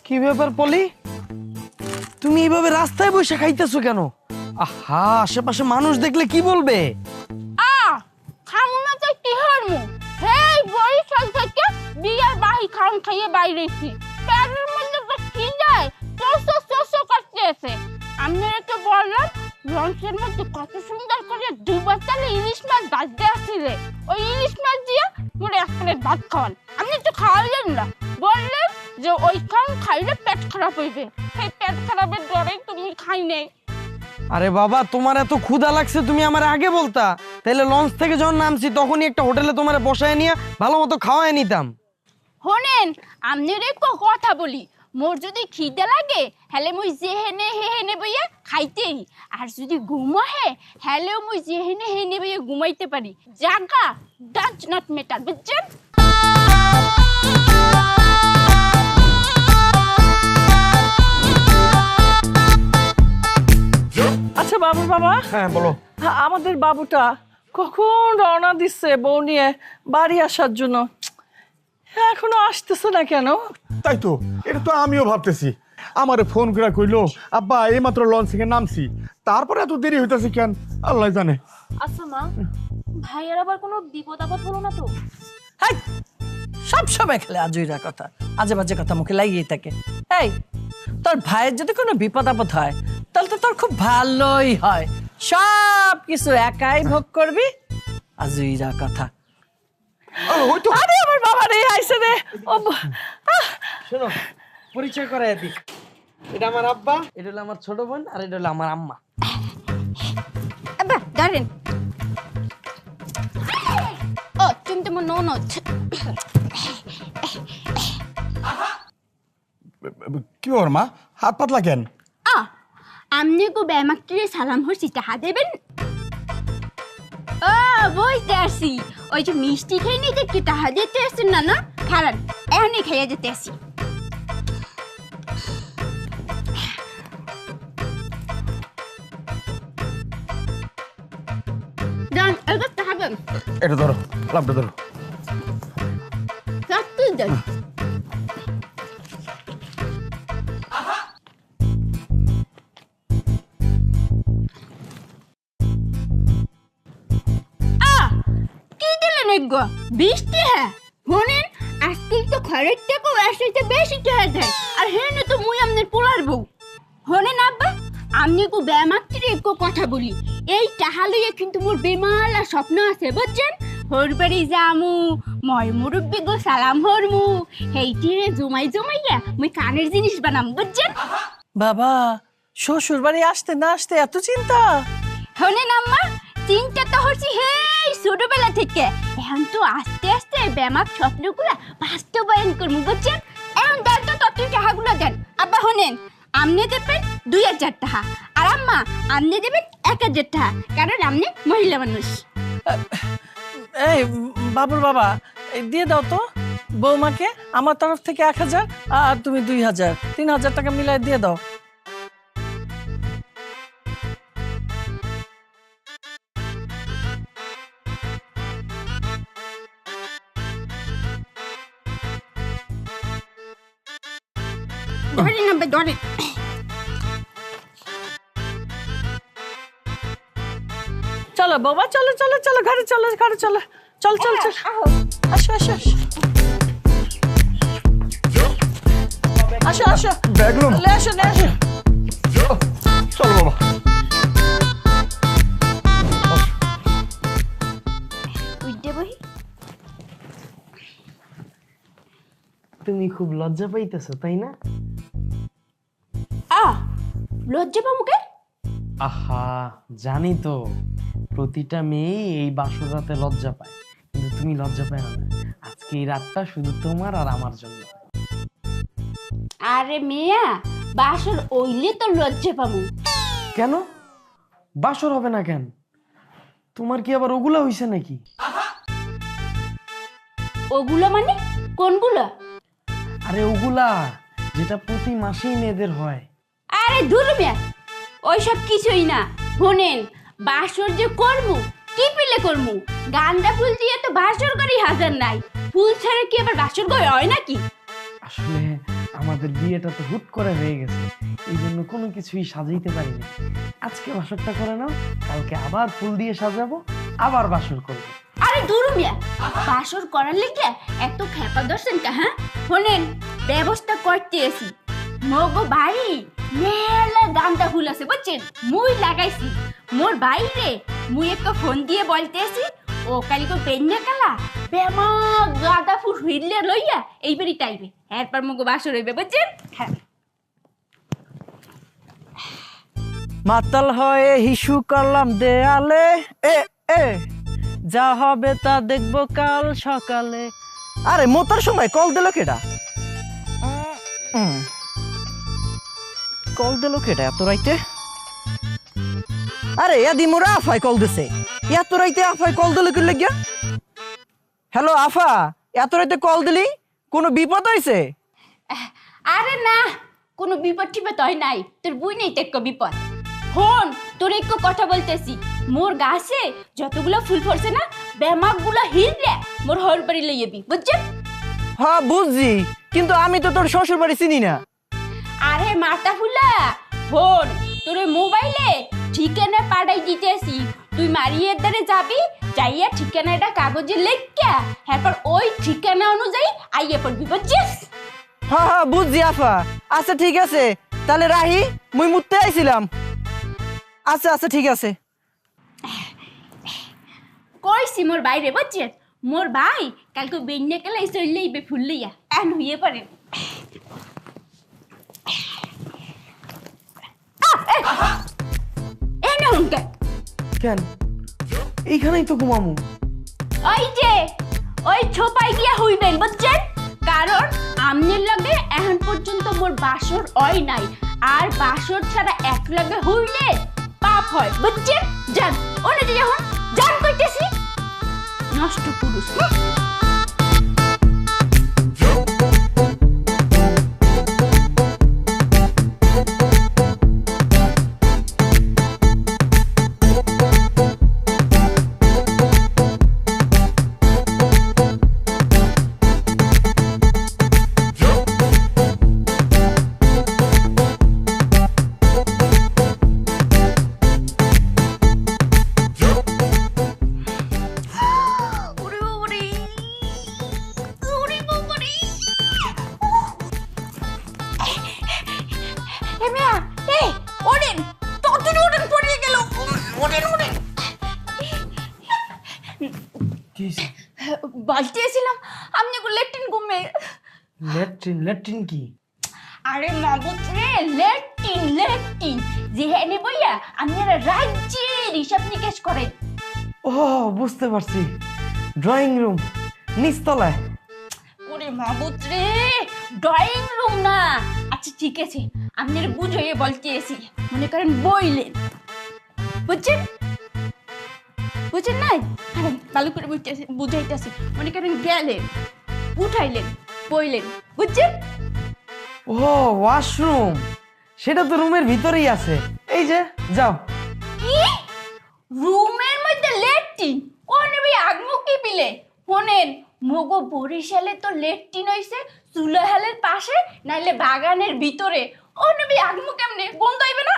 কি ব্যাপার পলি, তুমি এইভাবে রাস্তায় বসে খাইতেছো কেন? আহা, আশেপাশে মানুষ দেখলে কি বলবে? খামু না তো কি হরমু? হেই বরিশাল থেকে বিয়ার বাহি খাম খাইয়ে বাইরেছি, পেটের মধ্যে তো কি যায় চোষো করতেছে। আপনারা তো বললাম লঞ্চের মধ্যে কত সুন্দর করে দুবার চালে ইলিশ মাছ ভাজতে আসছিলে, ওই ইলিশ মাছ দিয়ে মোরে এক প্লেট ভাত খাওয়ান। আপনি তো খাওয়ালেন না, বললেন যে ওই খাম খাইলে পেট খারাপ হইবে। সেই পেট খারাপের ডরেই তুমি খাই নেই। আরে বাবা, তোমার এত ক্ষুধা লাগছে, তুমি আমার আগে বলতা, তাহলে লঞ্চ থেকে যখন নামছি তখনই একটা হোটেলে তোমার বসায় নিয়ে ভালো মতো খাওয়ায় নিতাম। শোনেন, আপনার একটু কথা বলি, মোর যদি খিদে লাগে হলে মুই যেহেনে হেহেনে বইয়া খাইতেই, আর যদি ঘুম আহে হলেও মুই যেহেনে হেহেনে বইয়া ঘুমাইতে পারি। জাগা ডাজ নট ম্যাটার, বুঝছেন? আচ্ছা বাবুর বাবা, হ্যাঁ বলো। আমাদের বাবুটা কখন রওনা দিচ্ছে বউ নিয়ে বাড়ি আসার জন্য, এখনো আসতেছে না কেন? তাই তো, এটা তো আমিও ভাবতেছি। আমারে ফোন করে কইলো আব্বা এইমাত্র লঞ্চ থেকে নামছি, তারপরে এত দেরি হইতাছে কেন আল্লাহ জানে। আচ্ছা মা, ভাইয়ের আবার কোনো বিপদ আপদ হলো না তো? হাই, সব সময় খেলে আজইরা কথা, আজে বাজে কথা মুখে লাগিয়ে থাকে। এই, তোর ভাইয়ের যদি কোনো বিপদ আপদ হয় তাহলে তো তোর খুব ভালোই হয়, সব কিছু একাই ভোগ করবি। আজইরা কথা। ওই তো আরে আমার বাবা রে, আইসে রে। শোনো, পরিচয় করাই দিই, এটা আমার আব্বা, এটা হলো আমার ছোট বোন, আর এটা হলো আমার আম্মা। আব্বা দাঁড়েন। ও তুমি তো মোর ননদ। কি ওর মা, হাত পাতলা কেন? আপনি কো ব্যামাকটিরে সালাম হচ্ছি, টাহা দেবেন? ও বুঝতে আসি, ওই যে মিষ্টি খেয়ে নিতে কি টাহা দিতে আসছেন না? না খারান, এখনই খাইয়া যেতে আসি। যান, এবার টাহা দেন। এটা ধরো, লাভটা ধরো। রাখতে দেন। কি দিলেন গো? বৃষ্টি? হ্যাঁ শোনেন, আজকাল তো খরের টাকাও আসতে বেশি টাকা দেয়, আর হেনে তো মুই আপনার পোলার বউ। শোনেন আব্বা, আপনি কো ব্যামাকটির একটু কথা বলি, এই টাহা লইয়া কিন্তু মোর বেমালা স্বপ্ন আছে, বুঝছেন? হোর বাড়ি যামু, ময় মুরব্বি গো সালাম হরমু, হেইটিরে জমাইয়া মুই কানের জিনিস বানাম, বুঝছেন? বাবা, শ্বশুর বাড়ি আসতে না আসতে এত চিন্তা? শোনেন আম্মা, চিন্তা তো হচ্ছে হেই ছোটবেলা থেকে, এখন তো আস্তে আস্তে ব্যামাক স্বপ্নগুলা বাস্তবায়ন করবো, বুঝছেন? এখন দেন তো তত টাকাগুলো দেন। আব্বা শোনেন, আপনি দেবেন 2000 টাকা, আর আম্মা আপনি দেবেন 1000 টাকা, কারণ আপনি মহিলা মানুষ। এই বাবুর বাবা, এই দিয়ে দাও তো বৌমাকে, আমার তরফ থেকে 1000 আর তুমি 2000, 3000 টাকা মিলাই দিয়ে দাও। ধরেন আব্বা, ধরেন। চলো বাবা, চলো চলো চলো, ঘরে চলো, ঘরে চলো, চল চল চল, আসো আসো আসো আসো আসো, ব্যাগলুম লে আসো, লে আসো। চলো বাবা। উইডে বহি। তুমি খুব লজ্জা পাইতেছো তাই না? লজ্জা পামুকে? আহা, জানি তো, প্রতিটা মেয়ে এই বাসর রাতে লজ্জা পায়, কিন্তু তুমি লজ্জা পায় না। আজকে এই রাতটা শুধু তোমার আর আমার জন্য। আরে মেয়া, বাসর ওইলে তো লজ্জা পামু। কেন বাসর হবে না কেন? তোমার কি আবার ওগুলা হইছে নাকি? ওগুলো মানে কোনগুলো? আরে ওগুলা যেটা প্রতি মাসেই মেয়েদের হয়। আরে দূর মিয়া, ওইসব কিছুই না। শোনেন, বাসর যে করমু, কি পিলে করমু? গান্দা ফুল দিয়ে তো বাসর করি হাজার নাই, ফুল ছাড়া কি আবার বাসর করে হয় নাকি? আসলে আমাদের বিয়েটা তো হুট করে হয়ে গেছে, এই জন্য কোনো কিছুই সাজাইতে পারিনি। আজকে বাসরটা করে নাও, কালকে আবার ফুল দিয়ে সাজাবো, আবার বাসর করবো। আরে দূর মিয়া, বাসর করার লেগে এত খেপা দর্শন কা? হ্যাঁ শোনেন, ব্যবস্থা করতে এসি। মগো বাড়ি মেলা গান্দা ফুল আছে বুঝছেন, মুই লাগাইছি। মোর বাইরে মুই একটা ফোন দিয়ে বলতেছি ও কালিকে পেন্না কালা বেমা গাঁদা ফুল হুইলে লইয়া এইবারই টাইবে, এরপর মগো বাসর হইবে বুঝছেন। হ্যাঁ মাতাল হয়ে হিসু করলাম দেয়ালে, এ এ যা হবে তা দেখবো কাল সকালে। আরে মোতার সময় কল দিল কেডা? কল দিল কেডা এত রাইতে? আরে এদি মোরা আফাই কল দিছে। এত রাইতে আফাই কল দিল কি লাগিয়া? হ্যালো আফা, এত রাইতে কল দিলি, কোনো বিপদ হইছে? আরে না, কোনো বিপদ টিপদ হয় নাই, তোর বুই নেই তো একটা বিপদ। হন তোর একটু কথা বলতেছি, মোর গাছে যতগুলো ফুল ফলছে না, বেমাকগুলো হিললে মোর হর বাড়ি লইয়াবি বুঝছেন। হ্যাঁ বুঝছি, কিন্তু আমি তো তোর শ্বশুর বাড়ি চিনি না। আরে মাটা ফুলা, হন তোর মোবাইলে ঠিকানা পাঠাই দিতেছি, তুই মারিয়ে দ্বারে যাবি, যাইয়া ঠিকানাটা কাগজে লেখা, এরপর ওই ঠিকানা অনুযায়ী আইয়া পড়বি বুঝছিস। হ্যাঁ হ্যাঁ বুঝছি আফা। আচ্ছা ঠিক আছে, তাহলে রাহি, মুই মুততে আইছিলাম। আচ্ছা আচ্ছা ঠিক আছে। কইছি মোর বাইরে বুঝছেন, মোর ভাই কালকে বেন্যা কালে চললেইবে ফুল লইয়া এন হইয়ে পারে। কেন এইখানেই তো ঘুমামু। ওই যে ওই ছোপাই গিয়া হইবেন বুঝছেন, কারণ আমনের লগে এখন পর্যন্ত মোর বাসর হয় নাই, আর বাসর ছাড়া এক লগে হইলে পাপ হয় বুঝছেন। যান ওনে যে যখন যান কইতেছি, নষ্ট পুরুষ। বলতেছিলাম আপনি ল্যাট্রিন ঘুমে। ল্যাট্রিন? ল্যাট্রিন কি? আরে মাবুত রে, ল্যাট্রিন ল্যাট্রিন যেখানে বইয়া আপনারা রাজ্যের হিসাব নিকেশ করেন। ও বুঝতে পারছি, ড্রয়িং রুম নিচতলায়। ওরে মাবুত রে, ড্রয়িং রুম না। আচ্ছা ঠিক আছে, আপনারা বুঝিয়ে বলতেছি, মনে করেন বইলেন বুঝছেন, বুঝছেন নাই? আরে ভালো করে বুঝাইতেছি, মনে করেন গেলেন, উঠাইলেন, বইলেন বুঝছেন। ও ওয়াশরুম, সেটা তো রুমের ভিতরেই আছে, এই যে যাও। কি রুমের মধ্যে ল্যাট্রিন? কোনে ভাই আগমুখী পিলে শোনেন, মগো বরিশালে তো ল্যাট্রিন হইছে চুলাহালের পাশে, নাইলে বাগানের ভিতরে। ও নবী আগমু কেমনে, গন্ধ হইবে না?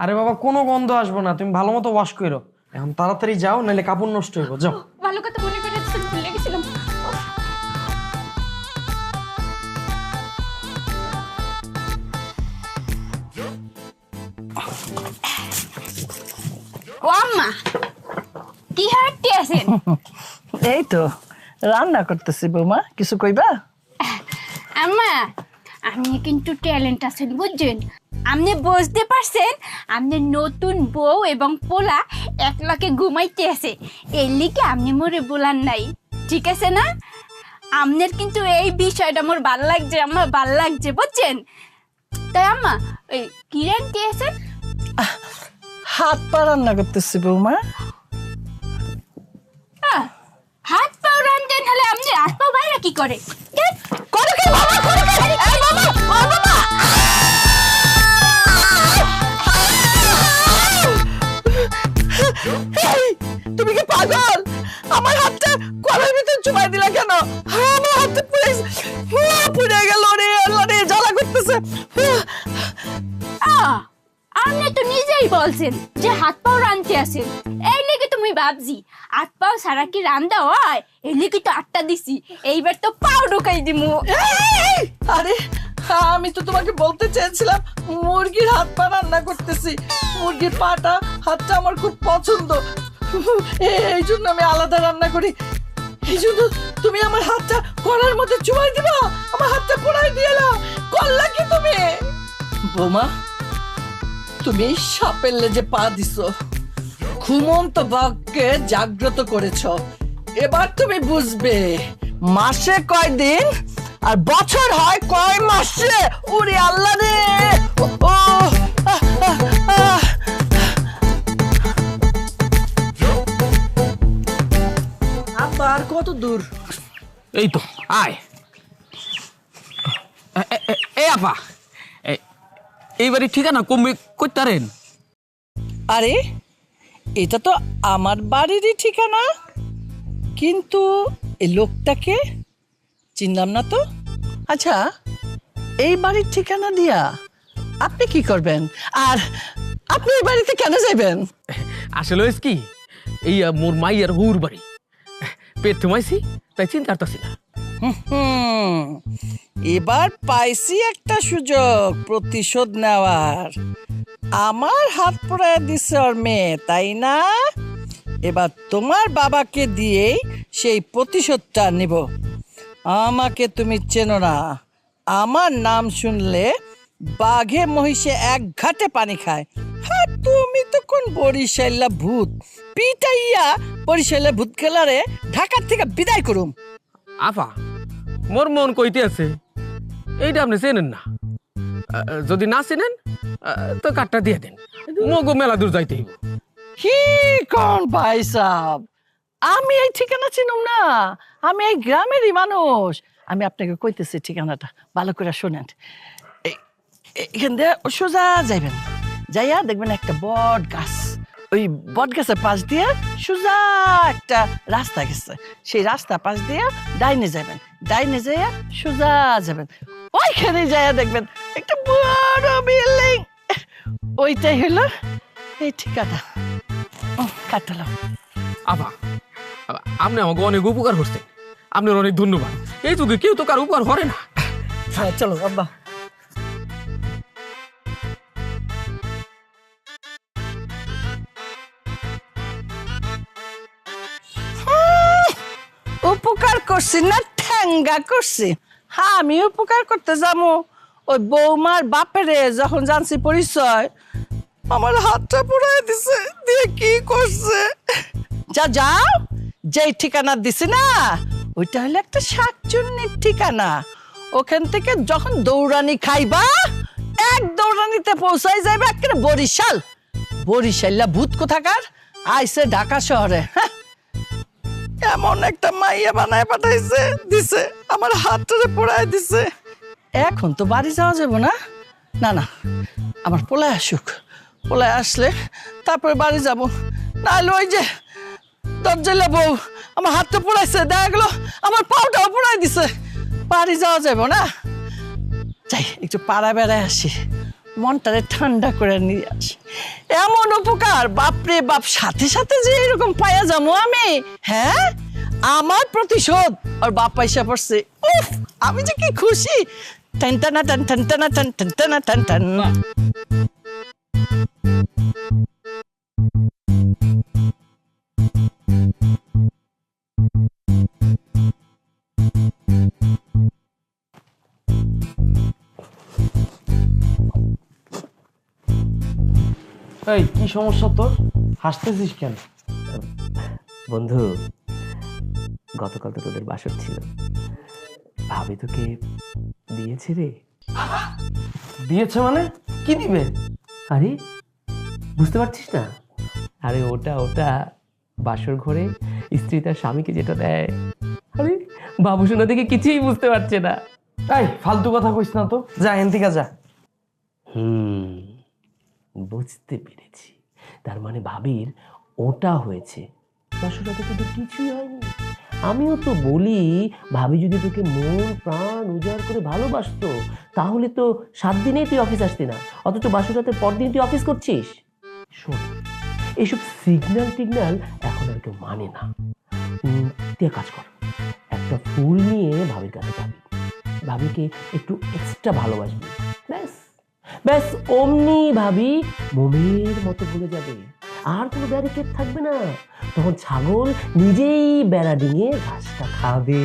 আরে বাবা কোনো গন্ধ আসবো না, তুমি ভালো মতো ওয়াশ করো। এখন তাড়াতাড়ি যাও, নাহলে কাপড় নষ্ট হইব। যাও। ভালো কথা মনে করে ভুলে গেছিলাম। ও আম্মা, কি হাঁটতে আছেন? এই তো রান্না করতেছি বৌমা, কিছু কইবা? আম্মা আপনি কিন্তু ট্যালেন্ট আছেন বুঝছেন, আপনি বুঝতে পারছেন আপনার নতুন বউ এবং পোলা একলাকে ঘুমাইতে আছে, এর লিগে আপনি মোরে বলার নাই, ঠিক আছে না? আপনার কিন্তু এই বিষয়টা মোর ভাল লাগছে, আমার ভাল লাগছে বুঝছেন। তাই আম্মা ওই কি রান্নতে আছেন? হাত পা রান্না করতেছি বৌমা। হাত পাও রান্ধেন, হলে আপনি হাত পাও বাইরে কি করে? করো কি বাবা, করো কি? এই বাবা, ও বাবা, এই তুমি কি পাগল? আমার হাতটা কলের ভিতর চুবাই দিলা কেন? আমার হাতে পুড়ে গেল রে আল্লাহ। লাগতেছে। আপনি তো নিজেই বলছেন যে হাত পাও রানতে আছেন, এই লেগে তুমি ভাবছি হাত পাও সারা কি রান্দা হয়, এই লেগে তো আটটা দিছি, এইবার তো পাও ঢুকাই দিমু। আরে আমি তো তোমাকে বলতে চেয়েছিলাম মুরগির হাত পা রান্না করতেছি। মুরগির পাটা হাতটা আমার খুব পছন্দ, এই জন্য আমি আলাদা রান্না করি। এই জন্য তুমি আমার হাতটা কড়ার মধ্যে চুবাই দিবা, আমার হাতটা পোড়াই দিয়েলা, করলা কি তুমি? বৌমা, তুমি সাপের লেজে পা দিছো, ঘুমন্ত বাঘকে জাগ্রত করেছ। এবার তুমি বুঝবে মাসে কয় দিন আর বছর হয় কয় মাসে। ওরে আল্লাহ রে, ও আহ, আহ, আহ। আবার কত দূর? এই তো আয়। এ আপা, এইবারই ঠিকানা কমবে করতারেন? আরে এটা তো আমার বাড়িরই ঠিকানা, কিন্তু এই লোকটাকে চিনলাম না তো। আচ্ছা, এই বাড়ির ঠিকানা দিয়া আপনি কি করবেন, আর আপনি এই বাড়িতে কেন যাবেন? আসলে হয়েছে কি, এই মোর মাইয়ার হুর বাড়ি পেট থুমাইছি, তাই চিন্তা করতেছি না। হুম, এবার পাইছি একটা সুযোগ প্রতিশোধ নেওয়ার। আমার হাত পোড়ায় দিছে ওর মেয়ে, তাই না? এবার তোমার বাবাকে দিয়েই সেই প্রতিশোধটা নিব। আমাকে তুমি চেনো না, আমার নাম শুনলে বাঘে মহিষে এক ঘাটে পানি খায়। হ্যাঁ, তুমি তো কোন বরিশাইলা ভূত, পিটাইয়া বরিশাইলা ভূত খেলারে ঢাকার থেকে বিদায় করুম। আপা, মোর মন কইতে আছে, এইটা আপনি চেনেন না। যদি না চেনেন তো কাটটা দিয়ে দেন, মগো মেলা দূর যাইতে হইব। কি কোন ভাই সাহেব, আমি এই ঠিকানা চিনুম না, আমি এই গ্রামেরই মানুষ। আমি আপনাকে কইতেছি ঠিকানাটা, ভালো করে শোনেন। এখান দিয়ে সোজা যাইবেন, যাইয়া দেখবেন একটা বট গাছ, ওই বট গাছের পাশ দিয়ে সোজা একটা রাস্তা গেছে, সেই রাস্তা পাশ দিয়ে ডাইনে যাবেন, ডাইনে যাইয়া সোজা যাবেন, ওইখানে যাইয়া দেখবেন একটা বড় বিল্ডিং, ওইটাই হলো এই ঠিকানা। কাটলাম। আপা, আপনি আমাকে অনেক উপকার করছেন, আপনার অনেক ধন্যবাদ। এই যুগে কেউ তো কার উপকার করে না। হ্যাঁ, চলো আব্বা। উপকার করছি না ঠ্যাঙ্গা করছি? হ্যাঁ, আমি উপকার করতে যাবো ওই বৌমার বাপেরে যখন জানছি পরিচয়, আমার হাতটা পুড়াই দিছে, দিয়ে কি করছে। যা যাও, যেই ঠিকানা দিছি না ওইটা হলো একটা শাকচুন্নির ঠিকানা। ওখান থেকে যখন দৌড়ানি খাইবা, এক দৌড়ানিতে পৌঁছাই যাইবা একেবারে বরিশাল। বরিশাল্লা ভূত কোথাকার আইছে ঢাকা শহরে। হ্যাঁ, এমন একটা মাইয়া বানায় পাঠাইছে, দিছে আমার হাতটারে পোড়ায় দিছে। এখন তো বাড়ি যাওয়া যাবো না, না না, আমার পোলায় আসুক, পোলায় আসলে তারপরে বাড়ি যাব। নাহলে ওই যে দরজালা বউ আমার হাতটা পোড়াইছে, দেখা গেলো আমার পাউটাও পোড়াই দিছে, বাড়ি যাওয়া যাবো না। যাই একটু পাড়া বেড়ায় আসি, মনটারে ঠান্ডা করে নিয়ে আসি। এমন উপকার বাপরে বাপ, সাথে সাথে যে এরকম পাইয়া যাবো আমি। হ্যাঁ, আমার প্রতিশোধ ওর বাপ পয়সা পড়ছে। উফ, আমি যে কি খুশি। টান টানা টান টান টানা টান টান টানা টান টান। এই কি সমস্যা তোর, হাসতেছিস কেন? বন্ধু, গতকাল তো তোদের বাসর ছিল, ভাবি তোকে দিয়েছে রে। দিয়েছে মানে? কি দিবে? আরে বুঝতে পারছিস না? আরে ওটা ওটা বাসর ঘরে স্ত্রী তার স্বামীকে যেটা দেয়। আরে বাবু সোনা থেকে কিছুই বুঝতে পারছে না। এই ফালতু কথা কইস না তো, যা এখান থেকে যা। বুঝতে পেরেছি, তার মানে ভাবির ওটা হয়েছে, বাসরাতে তোদের কিছুই হয়নি। আমিও তো বলি ভাবি যদি তোকে মন প্রাণ উজাড় করে ভালোবাসতো তাহলে তো 7 দিনেই তুই অফিস আসতি না, অথচ বাসরাতের পর দিন তুই অফিস করছিস। শোন, এইসব সিগন্যাল টিগন্যাল এখন আর কেউ মানে না। তুই এক কাজ কর, একটা ফুল নিয়ে ভাবির কাছে যাবি, ভাবিকে একটু এক্সট্রা ভালোবাসবি, ব্যাস ব্যাস অমনি ভাবি মোমের মতো ভুলে যাবে, আর কোনো ব্যারিকেড থাকবে না। তখন ছাগল নিজেই বেড়া ডিঙে ঘাসটা খাবে।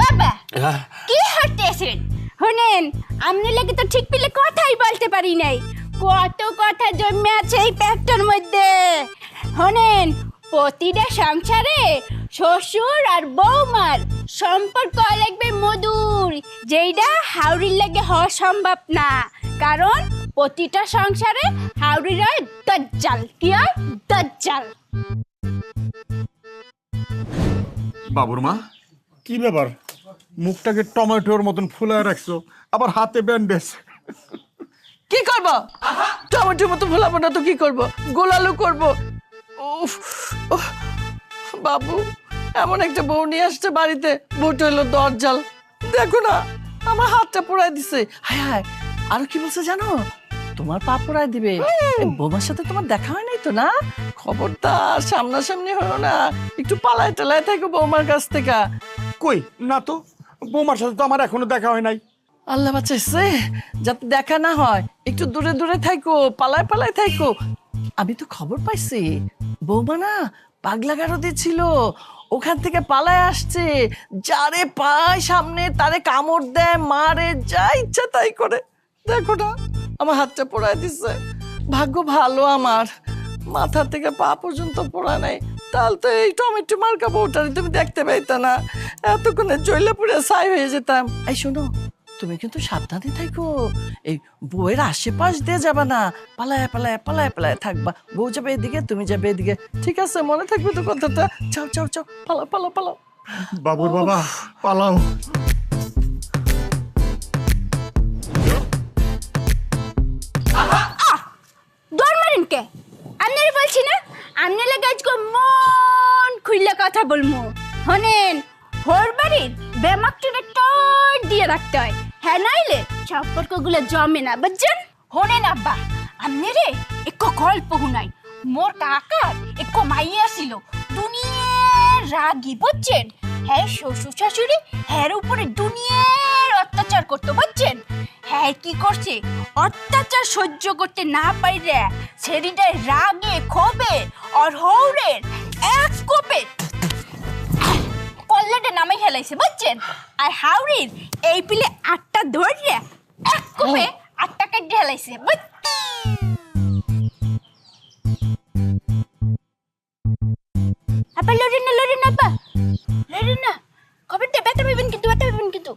বাবা কি হতেছেন? শুনেন, আপনি লাগে তো ঠিক পেলে কথাই বলতে পারি নাই। কত কথা জমে আছে এই পেটটার মধ্যে। শুনেন, প্রতিটা সংসারে শ্বশুর আর বৌমার সম্পর্ক লাগবে মধুর, যেইটা হাওড়ির লাগে হওয়া সম্ভব না। কারণ প্রতিটা সংসারে হাওড়ির হয় দজ্জাল। কি হয়? দজ্জাল। বাবুর মা, কি ব্যাপার? মুখটাকে টমেটোর মতন ফুলায় রাখছো, আবার হাতে ব্যান্ডেজ। কি করব? টমেটোর মতো ভোলাবো না তো কি করব? গোলালু করব। উফ, উফ, বাবু এমন একটা বউ নিয়ে আসছে বাড়িতে, বউটা হলো দরজাল। দেখো না, আমার হাতটা পোড়ায় দিছে। হায় হায়, আরো কি বলছে জানো? তোমার পা পোড়ায় দিবে। এই বৌমার সাথে তোমার দেখা হয় নাই তো না? খবরদার সামনাসামনি হলো না, একটু পালায় টালায় থাকো বৌমার কাছ থেকে। কই না তো, বৌমার সাথে তো আমার এখনো দেখা হয় নাই। আল্লাহ বাঁচাইছে, যাতে দেখা না হয় একটু দূরে দূরে থাকো, পালায় পালায় থাকো। আমি তো খবর পাইছি বৌমা না পাগলা গারদে ছিল, ওখান থেকে পালায় আসছে। যারে পায় সামনে তারে কামড় দেয়, মারে, যা ইচ্ছা তাই করে। দেখো না, আমার হাতটা পোড়ায় দিচ্ছে। ভাগ্য ভালো আমার, মাথা থেকে পা পর্যন্ত পোড়া নাই। তাহলে তো এই টমেটো মার্কা বউটারে তুমি দেখতে পাইতা না, এতক্ষণে জইলে পুড়ে ছাই হয়ে যেতাম। এই শোনো, তুমি কিন্তু সাবধানে থাকো, এই বউয়ের আশেপাশ দিয়ে যাবা না, পালায় পালায় পালায় পালায় থাকবা। বউ যাবে এদিকে, তুমি যাবে এদিকে, ঠিক আছে? মনে থাকবে তো কথাটা? চাও চাও চাও, পালাও পালাও পালাও। বাবুর বাবা, পালাও। দৌড় মারেন কে? আপনারা বলছি না, আপনি লাগে আজকে মন খুললে কথা বলবো। শোনেন, হোর বাড়ির বেমাকটিরে টর দিয়ে রাখতে হয়, হ্যাঁ নাইলে সম্পর্কগুলো জমে না, বুঝছেন? শোনেন আব্বা, আপনি রে একটু গল্প শুনাই। মোর কাকার একটু মাইয়া ছিল, দুনিয়ার রাগী, বুঝছেন? হ্যাঁ শ্বশুর শাশুড়ি হ্যার উপরে দুনিয়ার অত্যাচার করতো, বুঝছেন? হ্যাঁ কি করছে, অত্যাচার সহ্য করতে না পাইরে ছেড়িটায় রাগে ক্ষোভে আর হৌরের এক কোপে কল্লাটা নামে খেলাইছে, বুঝছেন? আর হাওড়ির এই পিলে 8টা ধরে এক কোপে 8টা কাটে খেলাইছে। আপা লড়েন না, লড়েন না, আপা লড়েন না, খবরটা ব্যথা পাবেন কিন্তু, ব্যথা পাবেন কিন্তু।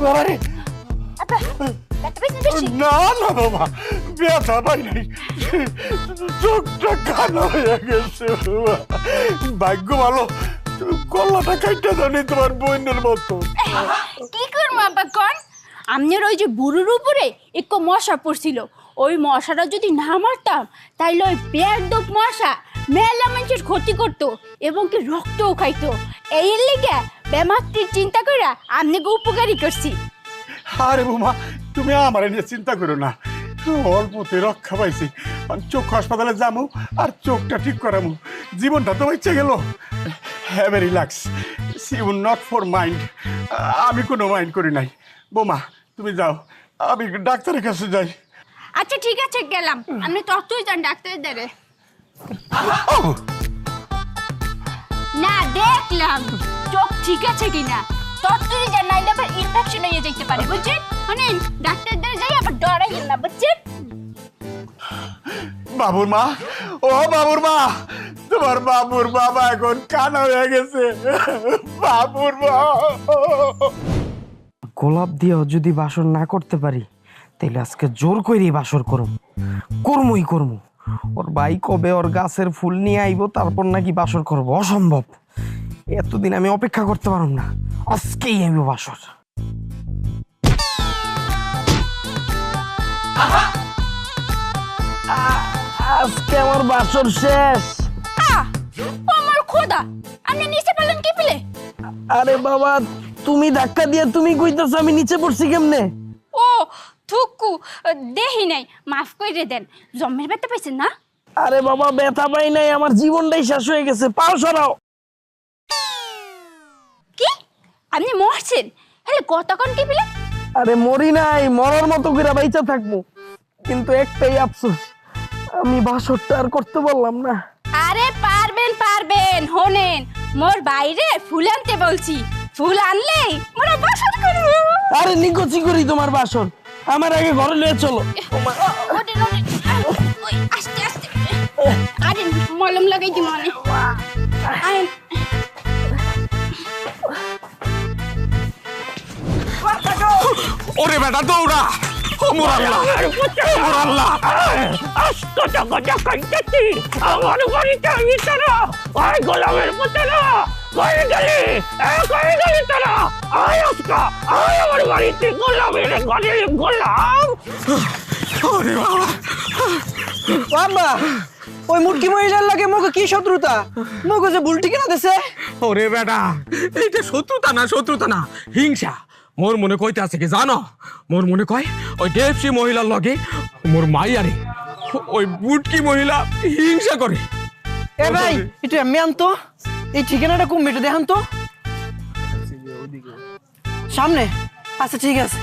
বাবারে, আপা ব্যথা পাবেন বেশি? না না বাবা, ব্যথা পাই নাই, চোখটা কালো হয়ে গেছে বাবা। ভাগ্য ভালো, তুমি কল্লাটা কাইটা জানি তোমার বোনের মতো। কি করবো আপা কন? আমনের ওই যে বুড়োর উপরে একটু মশা পড়ছিল, ওই মশাটা যদি না মারতাম তাইলে ওই বেয়াদব মশা মেলা মানুষের ক্ষতি করতো এবং কি রক্তও খাইতো। এই লেগে বেমাত্রির চিন্তা করে আমনেকে উপকারী করছি। আরে বোমা, তুমি আমার নিয়ে চিন্তা করো না, অল্পতে রক্ষা পাইছি। আমি চক্ষু হাসপাতালে যাবো আর চোখটা ঠিক করাবো, জীবনটা তো ইচ্ছে গেল। Have a relax, you not for mind. আমি কোনো মাইন্ড করি নাই। বোমা তুমি যাও, আমি ডাক্তারের কাছে যাই। আচ্ছা ঠিক আছে, গেলাম। আপনি ততই যান ডাক্তারের দ্বারে। না দেখলাম চোখ ঠিক আছে কিনা, ততই যান, নাইলে আবার ইনফেকশন হয়ে যেতে পারে, বুঝছেন? মানে ডাক্তার দ্বারে যাই আবার ডরাইয়েন না, বুঝছেন? বাবুর মা, ও বাবুর মা, তোমার বাবুর বাবা এখন কানা হয়ে গেছে। বাবুর মা, গোলাপ দিয়েও যদি বাসন না করতে পারি তাইলে আজকে জোর করে বাসর করমই করমু। ওর ভাই কবে ওর গাছের ফুল নিয়ে আইবো তারপর নাকি বাসর করব, অসম্ভব। এতদিন আমি অপেক্ষা করতে পারব না, আজকেই আইব বাসর। আজকে আমার বাসর শেষ। আমার খোদা, আপনি নিচে পেলেন কি পেলে? আরে বাবা, তুমি ধাক্কা দিয়ে তুমি কইতাছ আমি নিচে পড়ছি কেমনে? ও থুকু, দেহি নাই, মাফ করে দেন। জম্মের ব্যথা পাইছেন না? আরে বাবা, ব্যথা পাই নাই, আমার জীবনটাই শেষ হয়ে গেছে। পাও সরাও। কি আপনি মরছেন? হ্যাঁ, কতক্ষণ কি পেলে? আরে মরি নাই, মরার মতো করে বাইচা থাকবো, কিন্তু একটাই আফসোস, আমি বাসরটা আর করতে পারলাম না। আরে পারবেন পারবেন, হোনেন মোর বাইরে ফুল আনতে বলছি, ফুল আনলেই মোরা বাসর করব। আরে নিকচি করি তোমার বাসর, আমার আগে ঘরে নিয়ে চলো। ওঠেন ওঠেন, ওই আস্তে আস্তে। আরে মলম লাগাই দি মনে। আইন। ওরে বেটা দৌড়া, ও মোর আল্লাহ, ও মোর আল্লাহ। আস্ত টাকা কাটতেছি আমার বাড়িতে আমি তারা আয় গোলামের পুতেরা কই গেলি তারা আয় আজকা আয় আমার বাড়িতে গোলামের ঘরে গোলাম। ওরে বাবা, বাবা ওই মুটকি মহিলার লাগে মুখ কি শত্রুতা, মুখ যে ভুল ঠিকানা দেছে। ওরে বেটা, এইটা শত্রুতা না হিংসা। মোর মনে কইতে আছে কি জানো? মোর মনে কয় ওই দেবসী মহিলার লগে মোর মাইয়ারে ওই বুটকি মহিলা হিংসা করে। এ ভাই একটু এমনি আনতো, এই ঠিকানাটা কম মেটে দেখান তো সামনে। আচ্ছা ঠিক আছে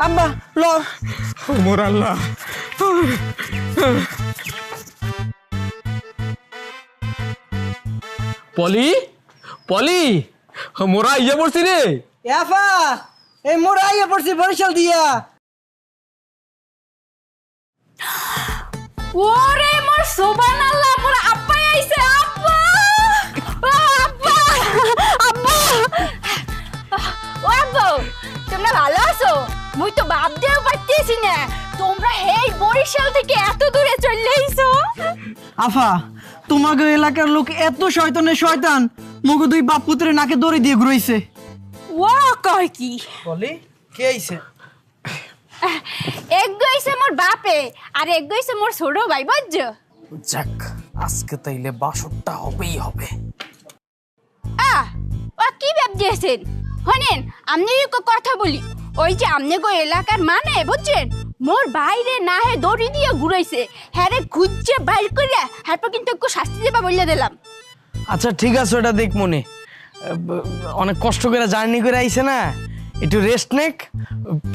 আব্বা, ল। মোর আল্লাহ, পলি পলি, মোরা ইয়ে পড়ছি রে। এফা এই মোড় আইয়া পড়ছি বরিশাল দিয়া। ওরে মোর সুবহানাল্লাহ, মোর আব্বা আইছে। আব্বা আব্বা আব্বা, ও আব্বা তোমরা ভালো আছো? মুই তো ভাবতেও পারতেছি না তোমরা এই বরিশাল থেকে এত দূরে চলে আইছো। আফা তোমাকে এলাকার লোক এত শয়তানের শয়তান, মুখ দুই বাপ পুত্রে নাকে দড়ি দিয়ে ঘুরাইছে। ও কয় কি? বলি কে আইছে? এক গইছে মোর বাপে আর এক গইছে মোর ছোট ভাই, বুঝছো? যাক, আজকে তাইলে বাসরটা হবেই হবে। ও কি ভাবছেন? হনেন আমনে কথা বলি, ওই যে আমনে গো এলাকার মানে বুঝছেন, মোর বাইরে না হে দড়ি দিয়ে ঘুরাইছে, হ্যাঁ রে খুঁজছে বাইর করে, হ্যাঁ কিন্তু একটু শাস্তি দেবা বলে দিলাম। আচ্ছা ঠিক আছে, ওটা দেখ মনে, অনেক কষ্ট করে জার্নি করে আইছে না, একটু রেস্ট নেক,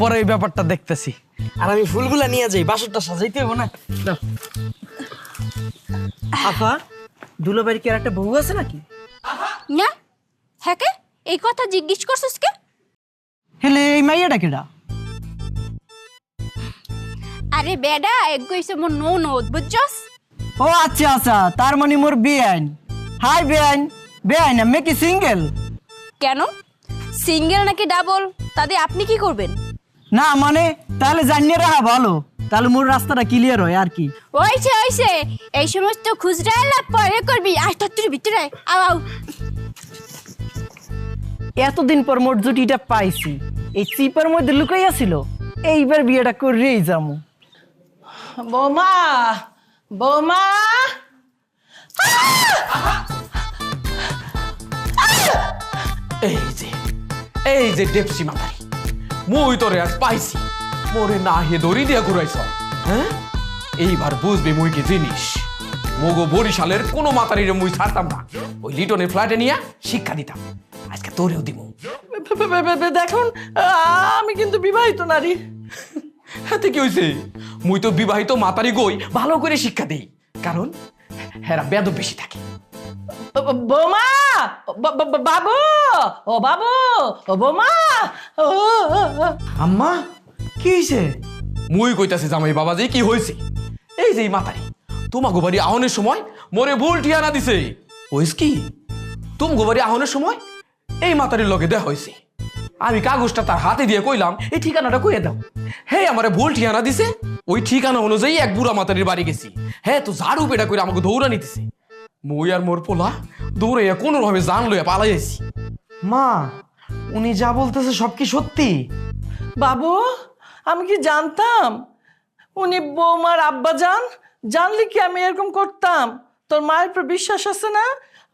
পরে এই ব্যাপারটা দেখতেছি। আর আমি ফুলগুলা নিয়ে যাই, বাসরটা সাজাইতে হবে না। দাও। আফা দুলাবাড়ি কি আর একটা বউ আছে নাকি? না হ্যাঁ কে এই কথা জিজ্ঞেস করছিস কে? হেলে এই মাইয়াটা কেডা? আরে বেডা এক গইছে মোর ননদ, বুঝছস? ও আচ্ছা আচ্ছা, তার মানে মোর বেআইন। হাই বেআইন, বেআইন আমি কি সিঙ্গেল? কেন সিঙ্গেল নাকি ডাবল, তাতে আপনি কি করবেন? না মানে তাহলে জানিয়ে রাখা ভালো, তাহলে মোর রাস্তাটা ক্লিয়ার হয় আর কি। ওইছে এই সমস্ত খুচরা লাভ পরে করবি, আর তোর ভিতরে আও। এতদিন পর মোর জুটিটা পাইছি, এই চিপার মধ্যে লুকাইয়া ছিল, এইবার বিয়েটা করেই যামু। বৌমা বৌমা, এই যে দেবসী মাতারি, মুই তোরে আজ পাইছি, মোরে না হে দড়ি দিয়া ঘুরাইছ। হ্যাঁ, এইবার বুঝবি মুই কি জিনিস। মগো বরিশালের কোনো মাতারিরে মুই ছাড়তাম না, ওই লিটনের ফ্ল্যাটে নিয়ে শিক্ষা দিতাম। আজকে তোরেও দিব। দেখুন আমি কিন্তু বিবাহিত নারী। হাতে কি হয়েছে? মুই তো বিবাহিত মাতারি গই ভালো করে শিক্ষা দিই, কারণ হেরা বেদব বেশি থাকে। বৌমা, বাবু, ও বাবু, ও বৌমা। আম্মা কি হয়েছে? মুই কইতাছে জামাই বাবাজি কি হয়েছে, এই যে এই মাতারি তোমাকে বাড়ি আহনের সময় মোরে ভুল ঠিয়ানা দিছে। হইস কি, তুমি বাড়ি আহনের সময় এই মাতারির লগে দেখা হয়েছে, আমি কাগজটা তার হাতে দিয়ে কইলাম এই ঠিকানাটা কইয়ে দাও। হ্যাঁ আমারে ভুল ঠিকানা দিছে, ওই ঠিকানা অনুযায়ী এক বুড়া মাতারির বাড়ি গেছি। হ্যাঁ তো ঝাড়ু পেটা করে আমাকে দৌড়া নিতেছে। মই আর মোর পোলা দৌড়ে কোনো ভাবে জান লইয়া পালাই যাইছি। মা, উনি যা বলতেছে সব কি সত্যি? বাবু, আমি কি জানতাম উনি বৌমার আব্বা জানলে কি আমি এরকম করতাম? তোর মায়ের উপর বিশ্বাস আছে না?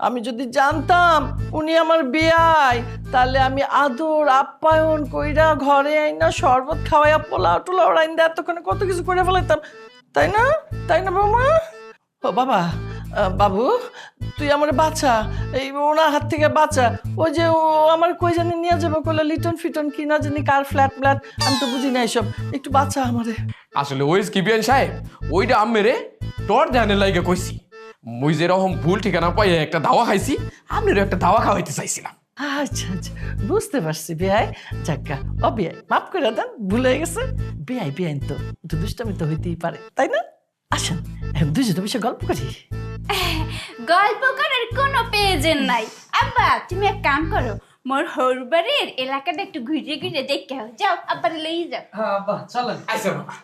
আমি যদি জানতাম উনি আমার বেয়াই, তাহলে আমি আদর আপ্যায়ন কইরা ঘরে আইনা শরবত খাওয়াইয়া পোলাও টোলাও রাইন্দা এতক্ষণে কত কিছু করে ফেলাইতাম, তাই না? তাই না বৌমা? ও বাবা, বাবু তুই আমার বাচ্চা, এই ওনার হাত থেকে বাচ্চা। ওই যে ও আমার কই জানি নিয়ে যাবো কইলে লিটন ফিটন কিনা জানি কার ফ্ল্যাট ফ্ল্যাট, আমি তো বুঝি না এসব। একটু বাচ্চা আমারে। আসলে ওই স্কিপিয়ান সাহেব ওইটা আমেরে টর ধ্যানের লাইগে কইছি। মুই যেরকম ভুল ঠিকানা পাই একটা দাওয়া খাইছি, আপনারও একটা দাওয়া খাওয়াইতে চাইছিলাম। আচ্ছা আচ্ছা, বুঝতে পারছি বেয়াই। যাক্কা, ও বেয়াই মাফ করে দেন, ভুল হয়ে গেছে। বেয়াই বেআইন তো একটু দুষ্টামি তো হইতেই পারে, তাই না? আসেন দুজনে বসে গল্প করি। গল্প করার কোনো প্রয়োজন নাই। আব্বা তুমি এক কাম করো, মোর হরবাড়ির এলাকাটা একটু ঘুরে ঘুরে দেখে যাও, আব্বার লই যাও। হ্যাঁ আব্বা চলেন। আচ্ছা বাবা।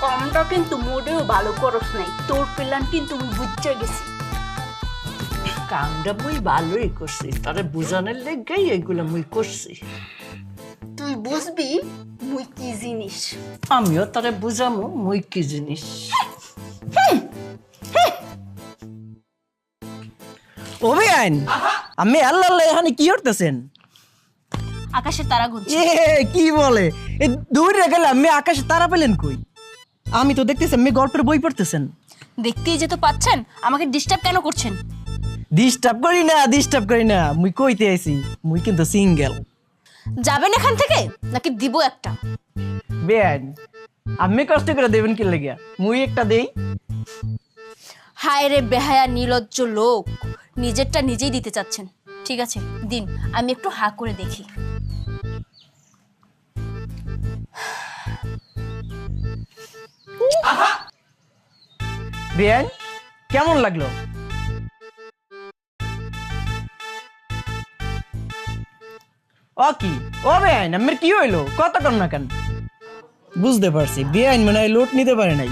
কমটা কিন্তু মোটেও ভালো করস নাই, তোর প্ল্যান কিন্তু আমি বুঝতে গেছি। কামটা মুই ভালোই করছি, তারে বুঝানোর লেগেই এগুলো মুই করছি। তুই বুঝবি মুই কি জিনিস। আমিও তারে বুঝামো মুই কি জিনিস। ও বেআইন, আমি আল্লাহ আল্লাহ এখানে কি করতেছেন? আকাশের তারা গুনছি। কি বলে, এই দূরে গেলে আমি আকাশে তারা পেলেন কই? আমি তো দেখতেছি আমি গল্পের বই পড়তেছেন। দেখতেই যে তো পাচ্ছেন, আমাকে ডিস্টার্ব কেন করছেন? ডিস্টার্ব করি না, মুই কইতে আইছি মুই কিন্তু সিঙ্গেল। যাবেন এখান থেকে নাকি দিব একটা? বেআইন, আমি কষ্ট করে দেবেন কি লাগিয়া? মুই একটা দেই। হায় রে বেহায়া নির্লজ্জ লোক, নিজেরটা নিজেই দিতে চাচ্ছেন। ঠিক আছে দিন, আমি একটু হা করে দেখি। বেআইন কেমন লাগলো? ও কি ও বেআইন, আমার কি হইলো? কথা কর না কেন? বুঝতে পারছি বেআইন মানে লোট নিতে পারে নাই।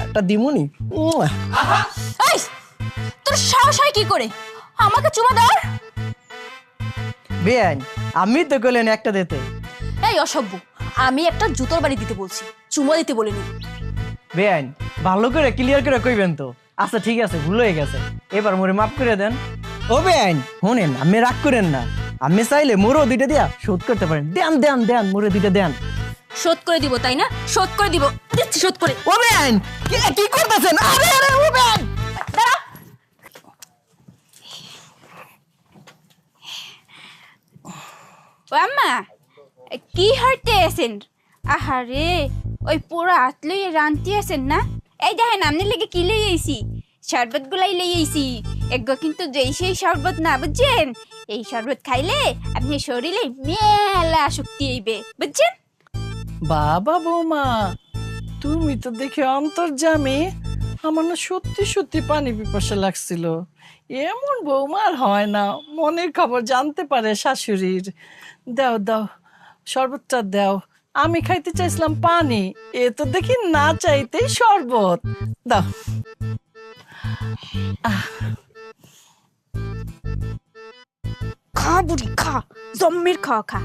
একটা দিমুনি। এই, তোর সাহস হয় কি করে আমাকে চুমা দেওয়ার? বেআইন আমি তো কইলেন একটা দিতে। এই অসভ্য, আমি একটা জুতোর বাড়ি দিতে বলছি, চুমা দিতে বলিনি। বেআইন ভালো করে ক্লিয়ার করে কইবেন তো। আচ্ছা ঠিক আছে, ভুল হয়ে গেছে, এবার মোরে মাফ করে দেন। ও বেআইন শুনেন, আমি রাগ করেন না, আমি চাইলে মোরও দুইটা দিয়া শোধ করতে পারেন। দেন দেন দেন, মোরে দুইটা দেন। শোধ করে দিব তাই না? শোধ করে দিব, দিচ্ছি শোধ করে। ও বেআইন কি করতেছেন? আরে আরে ও বেআইন দাঁড়া। ও আম্মা, কি হইতে আছেন? আহারে, ওই পুরো আতলই রানতে আছেন না? এই দেখেন আমনে লেগে কি লই আইছি, শরবত গুলাই লই আইছি। এগো কিন্তু যেই সেই শরবত না, বুঝছেন? এই শরবত খাইলে আপনি শরীরে মেলা শক্তি হইবে, বুঝছেন? বাবা বৌমা, তুমি তো দেখে অন্তর্যামী। আমার না সত্যি সত্যি পানি পিপাসা লাগছিল। এমন বৌমা আর হয় না, মনের খবর জানতে পারে শাশুড়ির। দাও দাও শরবতটা দাও। আমি খাইতে চাইছিলাম পানি, এ তো দেখি না চাইতেই শরবত। দাও। খা বুড়ি খা, জম্মের খাওয়া খা।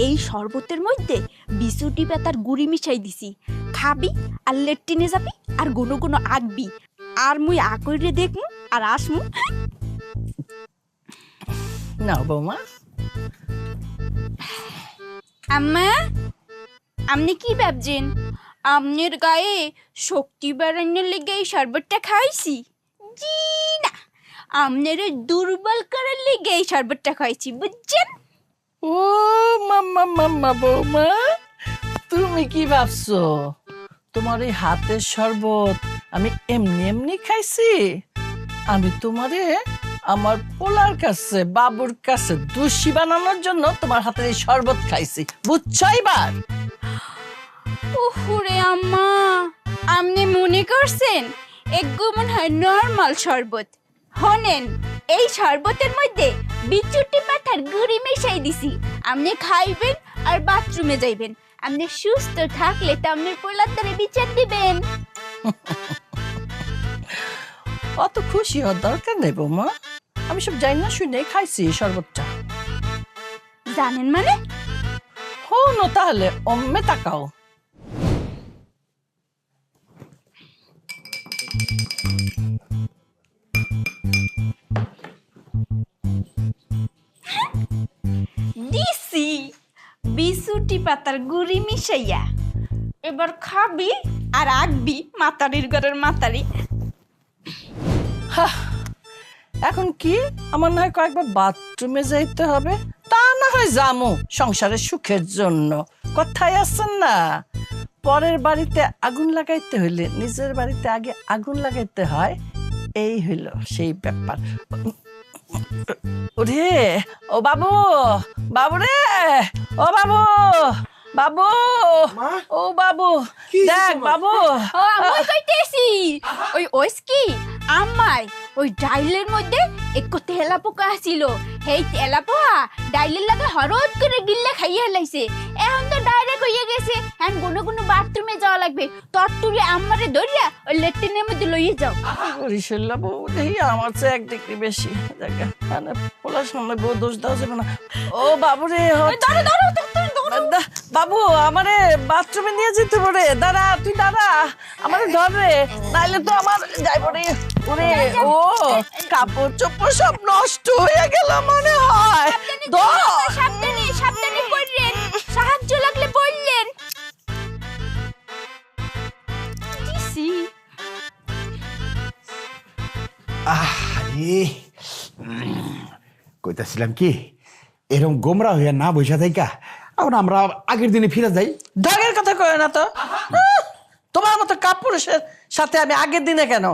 এই শরবতের মধ্যে বিছুটি পাতার গুড়ি মিশাই দিছি। খাবি আর লেট্রিনে যাবি আর গুনো গুনো আঁকবি, আর মুই আকইরে দেখমু আর আসমু। নাও বৌমা। আম্মা, আপনি কি ভাবছেন আমনের গায়ে শক্তি বাড়ানোর লেগে এই শরবতটা খাইছি? জি না, আমনের দুর্বল করার লেগে এই শরবতটা খাইছি, বুঝছেন? ও মাম্মা মাম্মা বৌমা, তুমি কি ভাবছো তোমার এই হাতের শরবত আমি এমনি এমনি খাইছি? আমি তোমারে আমার পোলার কাছে বাবুর কাছে দোষী বানানোর জন্য তোমার হাতের এই শরবত খাইছি, বুঝছো এবার? ওরে আম্মা, আপনি মনে করছেন এগুলো মনে হয় নর্মাল শরবত। হনেন, এই শরবতের মধ্যে বিচুটি পাতার গুড়ি মিশাই দিছি। আপনি খাইবেন আর বাথরুমে যাইবেন। আপনি সুস্থ থাকলে তো আপনার পোলার দ্বারা বিচার দিবেন। অত খুশি হওয়ার দরকার নেই বৌমা, আমি সব জানি না শুনে খাইছি এই শরবতটা। জানেন মানে? হো না তাহলে অম্মে তাকাও। দিছি বিচুটি পাতার গুড়ি মিশাইয়া। এবার খাবি আর আঁকবি মাতারির ঘরের মাতারি। এখন কি আমার না হয় কয়েকবার বাথরুমে যাইতে হবে, তা না হয় যামু সংসারের সুখের জন্য। কথায় আছেন না, পরের বাড়িতে আগুন লাগাইতে হইলে নিজের বাড়িতে আগে আগুন লাগাইতে হয়। এই হইল সেই ব্যাপার। ওরে ও বাবু, বাবু রে, ও বাবু, বাবু, ও বাবু, দেখ বাবু। ও আমি কইতেছি ওই কি আমায় ওই ডাইলের মধ্যে একটু তেলা পোকা ছিল। সেই তেলা পোকা ডাইলের লাগে হরদ করে গিল্লে খাইয়ে লাইছে। এখন তো ডাইরেক্ট হইয়া গেছে। এখন কোনো বাথরুমে যাওয়া লাগবে। তরতুরি আমারে ধরিয়া ওই লেট্রিনের মধ্যে লইয়ে যাও। রিসেল্লা বউ দেখি আমার চেয়ে এক ডিগ্রি বেশি। দেখা মানে পোলার সামনে বউ দোষ দেওয়া যাবে না। ও বাবু রে, বাবু আমারে বাথরুমে নিয়ে যেতে পারে। দাঁড়া, তুই দাঁড়া, আমারে ধর রে, নাইলে তো আমার যাইব রে। ওরে ও কাপড় চোপড় সব নষ্ট হয়ে গেল মনে হয়। সাবধানে সাবধানে পড়লেন, সাহায্য লাগলে বললেন। আরে কইতাছিলাম কি, এরকম গোমরা হইয়া না বসে থাকা এখন আমরা আগের দিনে ফিরে যাই। ঢাকের কথা কয় না তো। তোমার মতো কাপুরুষের সাথে আমি আগের দিনে কেন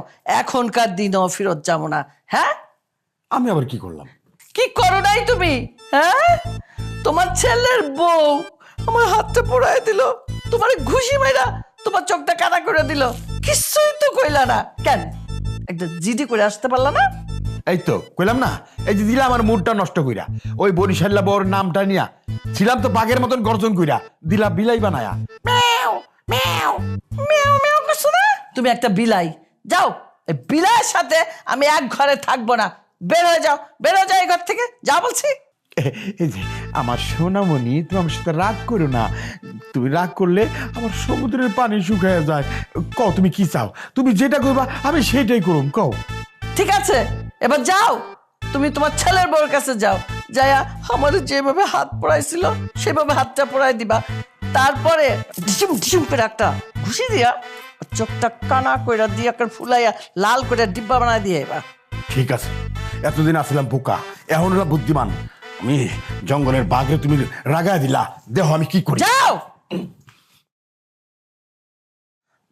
এখনকার দিনও ফেরত যাবো না। হ্যাঁ, আমি আবার কি করলাম? কি করো নাই তুমি? হ্যাঁ, তোমার ছেলের বউ আমার হাতটা পোড়ায় দিল, তোমার ঘুষি মাইরা তোমার চোখটা কানা করে দিল, কিছুই তো কইলা না। কেন একটা জিডি করে আসতে পারলা না? এই তো কইলাম না, এই যে দিলাম আমার মুডটা নষ্ট কইরা, ওই বরিশাল্লা বর নামটা নিয়া ছিলাম তো বাঘের মতন গর্জন কইরা দিলা বিলাই বানায়া। ম্যাও ম্যাও ম্যাও ম্যাও করছো না? তুমি একটা বিলাই, যাও এই বিলাইয়ের সাথে আমি এক ঘরে থাকবো না। বের হয়ে যাও, বের হয়ে যাও এই ঘর থেকে, যা বলছি। এই যে আমার সোনামণি, তুমি আমার সাথে রাগ করো না। তুমি রাগ করলে আমার সমুদ্রের পানি শুকায় যায়। কও তুমি কি চাও, তুমি যেটা কইবা আমি সেটাই করুম। কও। ঠিক আছে, এবার যাও, তুমি তোমার ছেলের বউর কাছে যাও, যায়া আমার যেভাবে হাত পড়াইছিল সেভাবে হাতটা পড়াই দিবা। তারপরে ঢিসুম ঢিসুম করে একটা ঘুষি দিয়া চোখটা কানা কইরা দিয়ে একটা ফুলাইয়া লাল করে ডিব্বা বানাই দিয়ে এবার। ঠিক আছে, এতদিন আসলাম বোকা, এখন ওরা বুদ্ধিমান। আমি জঙ্গলের বাঘে তুমি রাগায় দিলা, দেহ আমি কি করি। যাও,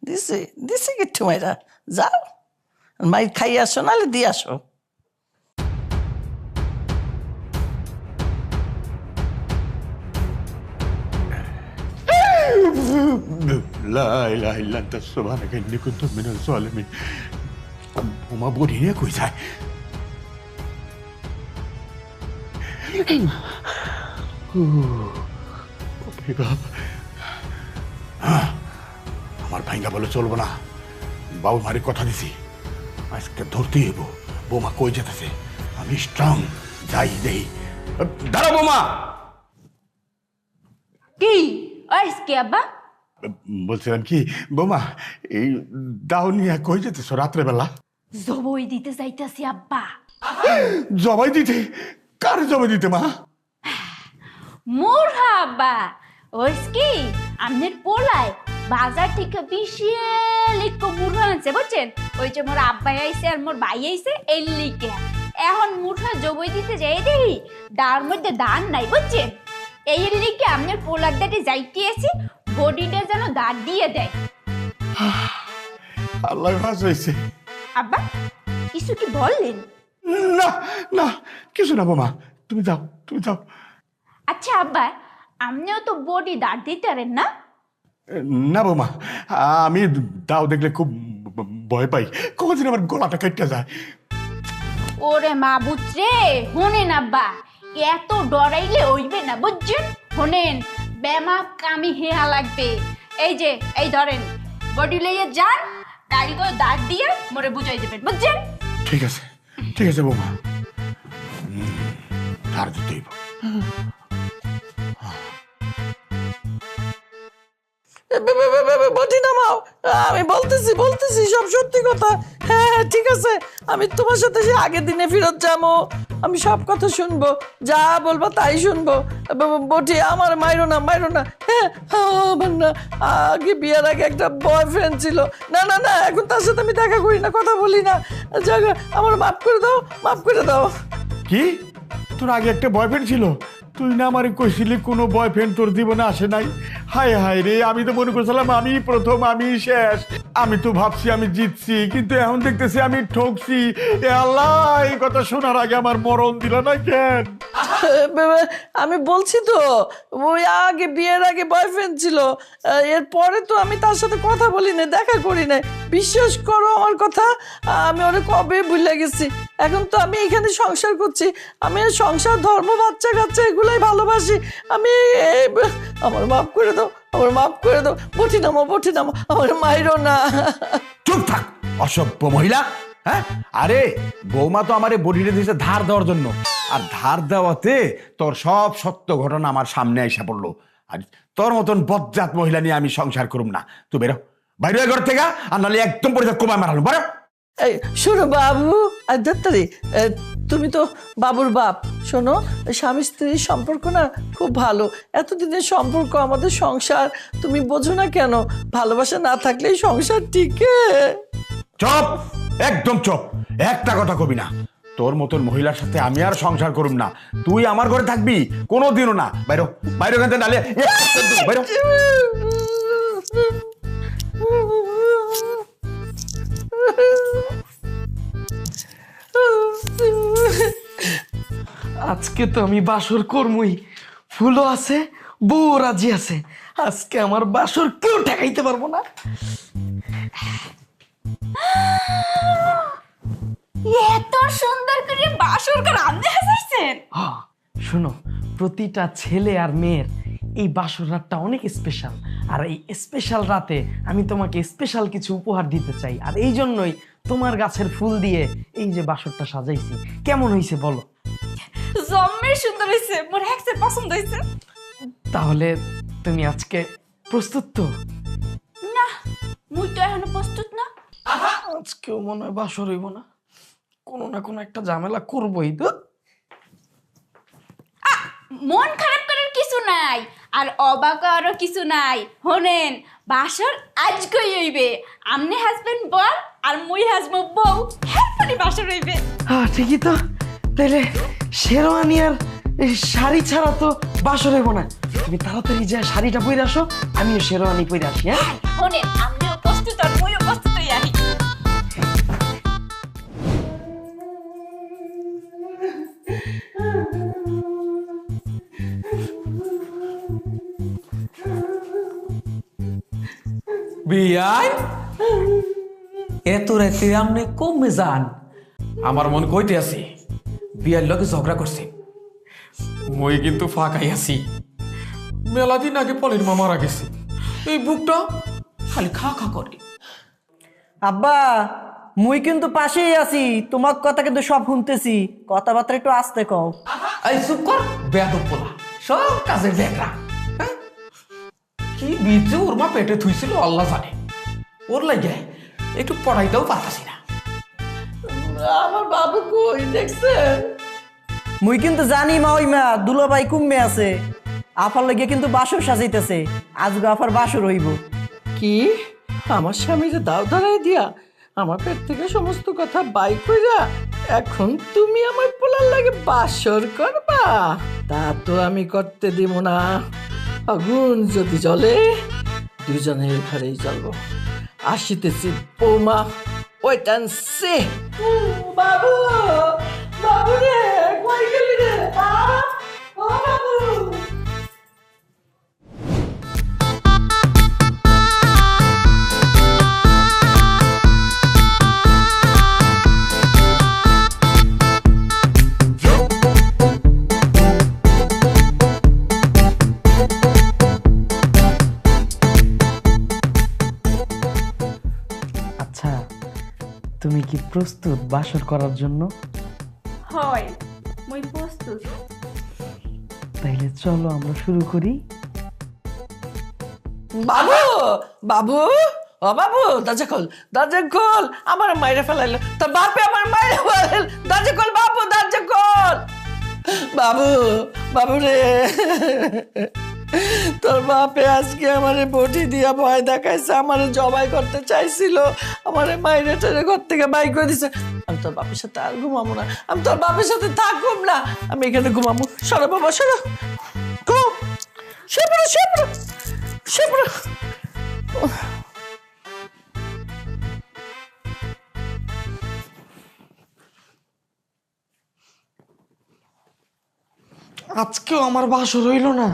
দিছে দিছে কিট্টু মাইরা, যাও মাই খাই আসো, নাহলে দিয়ে আসো। লা ইলাহা ইল্লা আনতা সুবহানাকা ইন্নী কুনতু মিনাজ জালিমিন। বোমা বড়ি নিয়ে কই যায়? আমার ভাইঙ্গা বলে চলবো না, বাবু মারি কথা দিছি, আজকে ধরতেই হইব। বোমা কই যেতেছে, আমি স্ট্রং, যাই দেই। দাঁড়া বোমা। কি আজকে আব্বা? বলছিলাম কি বোমা, এই দাও নিয়ে কই যেতেছ রাত্রেবেলা? জবই দিতে যাইতাছি আব্বা। জবাই দিতে? কার জবাই দিতে মা? মোর আব্বা ওই কি আমনের পোলায় বাজার থেকে বিশাল একটু মুরগা আনছে বুঝছেন। ওই যে মোর আব্বাই আইছে আর মোর ভাই আইছে এর লিগে। এখন মুরগা জবই দিতে যাই দেখি ডার মধ্যে দান নাই বুঝছেন। এই লিগে আমনের পোলার দাঁড়ে যাইতে আছি, বডিটা যেন দাঁড় দিয়ে দেয়। আল্লাহ ভাস হয়েছে। আব্বা কিছু কি বললেন? না না কিছু না বোমা, তুমি যাও, তুমি যাও। আচ্ছা আব্বা, আপনিও তো বডি দাঁড় দিতে পারেন না? না বোমা, আমি দাও দেখলে খুব ভয় পাই কখন যেন আমার গলাটা কেটে যায়। ওরে মা বুঝরে হোনেন আব্বা, এত ডরাইলে হইবে না বুঝছেন। হোনেন বেমা কামি হেয়া লাগবে। এই যে এই ধরেন বডি লইয়ে যান, কালকে দাঁত দিয়ে মোরে বুঝাই দেবেন বুঝছেন। ঠিক আছে বৌমা, ধার দিতেই বটি নামাও, আমি বলতেছি সব সত্যি কথা। হ্যাঁ ঠিক আছে, আমি তোমার সাথে সে আগের দিনে ফেরত যাবো, আমি সব কথা শুনবো, যা বলবো তাই শুনবো। বটি আমার মাইরো না। হ্যাঁ আমার না আগে বিয়ের আগে একটা বয়ফ্রেন্ড ছিল, না এখন তার সাথে আমি দেখা করি না, কথা বলি না। যাক আমার মাফ করে দাও। কি তোর আগে একটা বয়ফ্রেন্ড ছিল? তুই না আমারে কইছিলি কোনো বয়ফ্রেন্ড তোর জীবনে আসে নাই? হায় রে, আমি তো মনে করছিলাম আমি প্রথম, আমি শেষ। আমি তো ভাবছি আমি জিতছি, কিন্তু এখন দেখতেছি আমি ঠকছি। এ আল্লাহ, এই কথা শোনার আগে আমার মরণ দিল না কেন? আমি বলছি তো ওই আগে বিয়ের আগে বয়ফ্রেন্ড ছিল, এরপরে তো আমি তার সাথে কথা বলি না, দেখা করি না। বিশ্বাস করো আমার কথা, আমি ওরে কবে ভুলে গেছি। এখন তো আমি এখানে সংসার করছি, আমি সংসার ধর্ম বাচ্চা কাচ্চা এগুলাই ভালোবাসি। আমি আমার মাফ করে দাও। বটি নামো, আমার মাইরো না। চুপ থাক অসভ্য মহিলা। হ্যাঁ, আরে বৌমা তো আমারে বডিটা দিয়েছে ধার দেওয়ার জন্য, আর ধার দেওয়াতে তোর সব সত্য ঘটনা আমার সামনে এসে পড়লো। আর তোর মতন বজ্জাত মহিলা নিয়ে আমি সংসার করুম না। তুই বেরো বাইরে ঘর থেকে, আর নাহলে একদম পরিচয় কমায় মারালো। বেরো। এই শোনো বাবু, আর দত্তারি, তুমি তো বাবুর বাপ। শোনো, স্বামী স্ত্রীর সম্পর্ক না খুব ভালো, এতদিনের সম্পর্ক, আমাদের সংসার, তুমি বোঝো না কেন? ভালোবাসা না থাকলেই সংসার টিকে। চুপ, একদম চুপ, একটা কথা কবি না। তোর মতন মহিলার সাথে আমি আর সংসার করুম না। তুই আমার ঘরে থাকবি কোনোদিনও না। বাইরো ওখান থেকে, নাহলে বাইরো। আজকে তো আমি বাসর করমই, ফুলও আছে, বউ রাজি আছে। আজকে আমার বাসর কেউ ঠেকাইতে পারবো না। এত সুন্দর করে বাসর করে রান্না হাসাইছেন। শোনো, প্রতিটা ছেলে আর মেয়ের এই বাসর রাতটা অনেক স্পেশাল, আর এই স্পেশাল রাতে আমি তোমাকে স্পেশাল কিছু উপহার দিতে চাই। আর এই জন্যই তোমার গাছের ফুল দিয়ে এই যে বাসরটা সাজাইছি। কেমন হয়েছে বলো? জম্মের সুন্দর হয়েছে, মোর হ্যাকসে পছন্দ হয়েছে। তাহলে তুমি আজকে প্রস্তুত তো? না, মুই তো এখনো প্রস্তুত না। আজকেও মনে হয় বাসর হইব না, কোনো না কোনো একটা ঝামেলা করবোই তো। মন খারাপ করার কিছু নাই, আর অবাক হওয়ারও কিছু নাই। হোনেন, বাসর আজকেই হইবে। আমনে হাজবেন্ড বল আর মুই হাজবেন্ড বউ, হ্যাঁ বাসর হইবে। হ্যাঁ ঠিকই তো। তাহলে শেরওয়ানি আর শাড়ি ছাড়া তো বাসর হইব না। তুমি তাড়াতাড়ি যা শাড়িটা পরে আসো, আমিও শেরওয়ানি পরে আসি। হ্যাঁ হোনেন, আমনেও প্রস্তুত আর মুইও প্রস্তুত হই আহি। বিয়াই এত রাতে আমনে কমে যান? আমার মন কইতে আছে বিয়ার লোকে ঝগড়া করছে। মই কিন্তু ফাঁকাই আছি। মেলা দিন আগে পলির মা মারা গেছে, এই বুকটা খালি খা করে। আব্বা, মুই কিন্তু পাশেই আছি, তোমার কথা কিন্তু সব শুনতেছি। কথাবার্তা একটু আস্তে কও। এই চুপ কর বেয়াদব পোলা, সব কাজে বেগরা। কি বীজে ওর মা পেটে থুইছিল আল্লাহ জানে। ওর লাগে একটু পড়াইতেও পারতাছি না। আমার বাবু কই দেখছেন? মুই কিন্তু জানি মা, ওই মা দুলাভাই কুম্মে আছে, আফার লাগিয়ে কিন্তু বাসর সাজাইতেছে। আজকে আফার বাসর হইব। কি আমার স্বামীকে দাও ধরাই দিয়া আমার পেট থেকে সমস্ত কথা বাই কইরা এখন তুমি আমার পোলার লাগে বাসর করবা? তা তো আমি করতে দিব না। আগুন যদি জ্বলে দুজনের ঘরেই জ্বলবো। আসিতেছি বৌমা, ওয়েট অ্যান্ড সি। বাবু, বাবু রে, কই গেলি রে? ও বাবু। তুমি কি প্রস্তুত বাসর করার জন্য? হয় মুই প্রস্তুত। তাইলে চলো আমরা শুরু করি। বাবু বাবু ও বাবু দরজা খোল আমার মাইরে ফেলাইলো তোর বাপে আমার মাইরে ফেলাইল দরজা খোল বাবু দরজা খোল বাবু বাবু রে তোর বাপে আজকে আমারে বটি দিয়া ভয় দেখাইছে আমারে জবাই করতে চাইছিল আমারে মাইরে টেরে ঘর থেকে বাই করে দিছে আমি তোর বাপের সাথে আর ঘুমাবো না আমি তোর বাপের সাথে থাকুম না আমি এখানে ঘুমাবো সরো বাবা সরো ঘুম শুয়ে পড়ো আজকেও আমার বাসর হইল না।